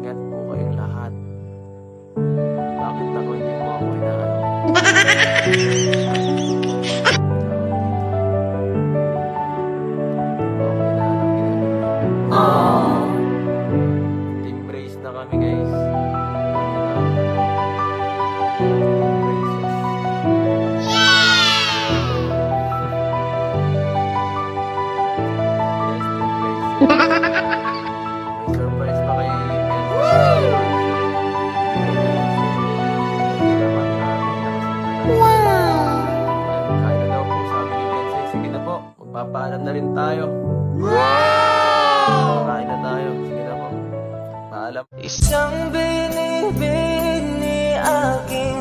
Ingat po kayong lahat. Bakit ako hindi mo ako inaano? Team brace na kami guys. May surprise pa kay Kaya daw po sabi ni Bensay. Sige na po, magpapaalam na rin tayo. Kain na tayo. Sige na po. Paalam. Isang bini-bini aking